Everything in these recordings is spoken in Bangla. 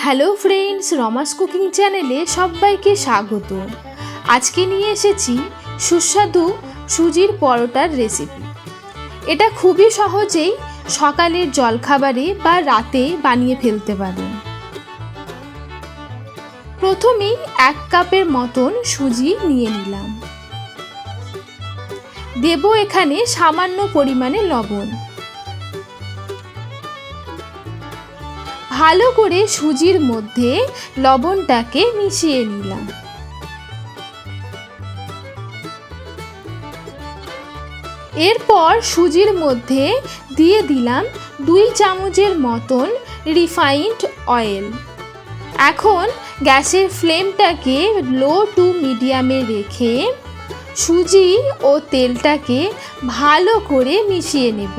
হ্যালো ফ্রেন্ডস, রমাস কুকিং চ্যানেলে সবাইকে স্বাগত। আজকে নিয়ে এসেছি সুস্বাদু সুজির পরোটার রেসিপি। এটা খুবই সহজেই সকালের জলখাবারে বা রাতে বানিয়ে ফেলতে পারেন। প্রথমেই 1 কাপের মতন সুজি নিয়ে নিলাম। দেব এখানে সামান্য পরিমাণে লবণ। ভালো করে সুজির মধ্যে লবণটাকে মিশিয়ে নিলাম। এরপর সুজির মধ্যে দিয়ে দিলাম 2 চামচের মতন রিফাইন্ড অয়েল। এখন গ্যাসের ফ্লেমটাকে লো টু মিডিয়ামে রেখে সুজি ও তেলটাকে ভালো করে মিশিয়ে নেব।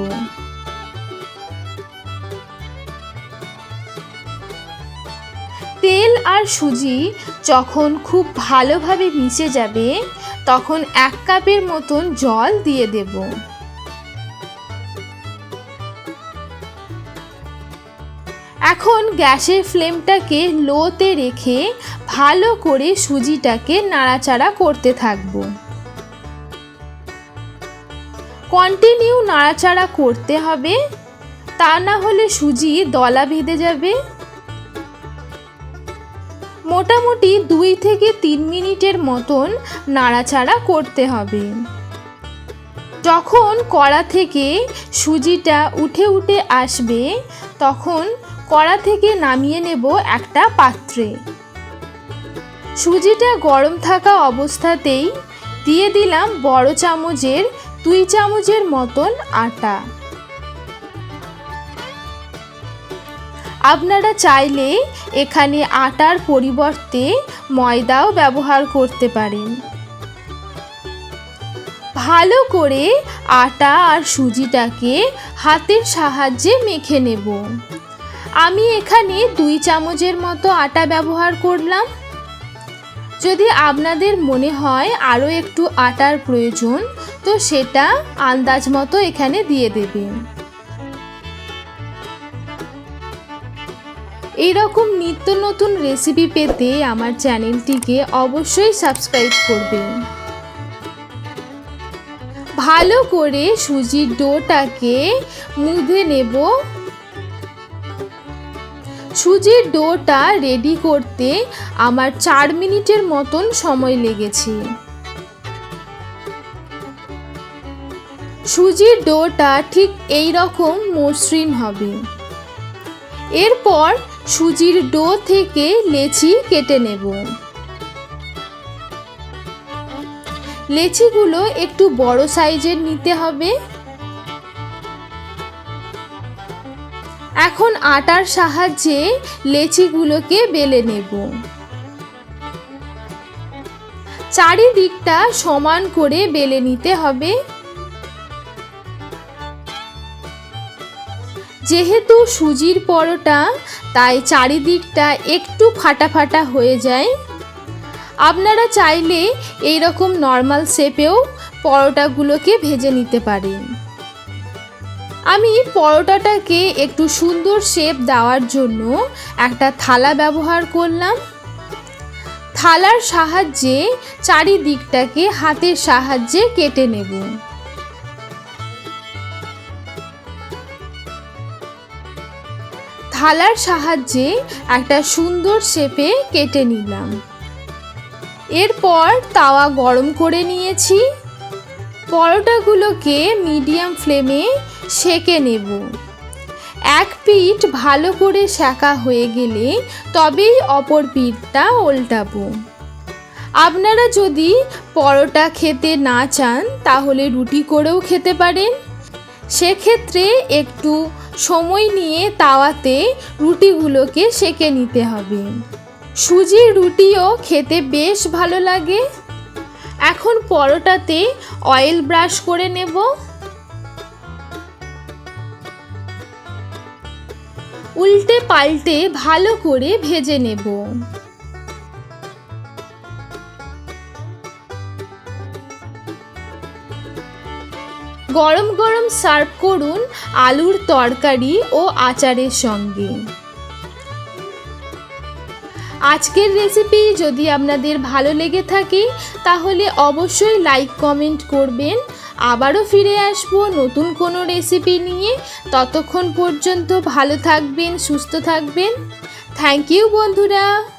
তেল আর সুজি যখন খুব ভালোভাবে মিশে যাবে তখন 1 কাপের মতন জল দিয়ে দেব। এখন গ্যাসের ফ্লেমটাকে লোতে রেখে ভালো করে সুজিটাকে নাড়াচাড়া করতে থাকব। কন্টিনিউ নাড়াচাড়া করতে হবে, তা না হলে সুজি দলা বেঁধে যাবে। মোটামুটি 2 থেকে 3 মিনিটের মতন নাড়াচাড়া করতে হবে। যখন কড়া থেকে সুজিটা উঠে উঠে আসবে তখন কড়া থেকে নামিয়ে নেব একটা পাত্রে। সুজিটা গরম থাকা অবস্থাতেই দিয়ে দিলাম বড় চামচের 2 চামচের মতন আটা। আপনারা চাইলে এখানে আটার পরিবর্তে ময়দাও ব্যবহার করতে পারেন। ভালো করে আটা আর সুজিটাকে হাতের সাহায্যে মেখে নেব। আমি এখানে 2 চামচের মতো আটা ব্যবহার করলাম। যদি আপনাদের মনে হয় আরও একটু আটার প্রয়োজন তো সেটা আন্দাজ মতো এখানে দিয়ে দেবেন। এইরকম নিত্য নতুন রেসিপি পেতে আমার চ্যানেলটিকে অবশ্যই সাবস্ক্রাইব করবেন। ভালো করে সুজির ডোটাকে মুধে নেব। সুজির ডোটা রেডি করতে আমার 4 মিনিটের মতন সময় লেগেছে। সুজির ডোটা ঠিক এই রকম মসৃণ হবে। এরপর সুজির ডো থেকে লেচি কেটে নেব। লেচিগুলো একটু বড় সাইজের নিতে হবে। এখন আটার সাহায্যে লেচিগুলোকে বেলে নেব। চারিদিকটা সমান করে বেলে নিতে হবে। যেহেতু সুজির পরোটা তাই চারিদিকটা একটু ফাটা ফাটা হয়ে যায়। আপনারা চাইলে এই রকম নর্মাল শেপেও পরোটাগুলোকে ভেজে নিতে পারেন। আমি পরোটাটাকে একটু সুন্দর শেপ দেওয়ার জন্য একটা থালা ব্যবহার করলাম। থালার সাহায্যে চারিদিকটাকে হাতের সাহায্যে কেটে নেব। থালার সাহায্যে একটা সুন্দর শেপে কেটে নিলাম। এরপর তাওয়া গরম করে নিয়েছি। পরোটাগুলোকে মিডিয়াম ফ্লেমে সেঁকে নেব। 1 পিঠ ভালো করে সেঁকা হয়ে গেলে তবেই অপর পিঠটা উল্টাবো। আপনারা যদি পরোটা খেতে না চান তাহলে রুটি করেও খেতে পারেন। সেক্ষেত্রে একটু সময় নিয়ে তাওয়াতে রুটিগুলোকে সেঁকে নিতে হবে। সুজির রুটিও খেতে বেশ ভালো লাগে। এখন পরোটাতে অয়েল ব্রাশ করে নেব। উল্টে পাল্টে ভালো করে ভেজে নেব। গরম গরম সার্ভ করুন আলুর তরকারি ও আচারের সঙ্গে। আজকের রেসিপি যদি আপনাদের ভালো লেগে থাকে তাহলে অবশ্যই লাইক কমেন্ট করবেন। আবারও ফিরে আসবো নতুন কোনো রেসিপি নিয়ে। ততক্ষণ পর্যন্ত ভালো থাকবেন, সুস্থ থাকবেন। থ্যাংক ইউ বন্ধুরা।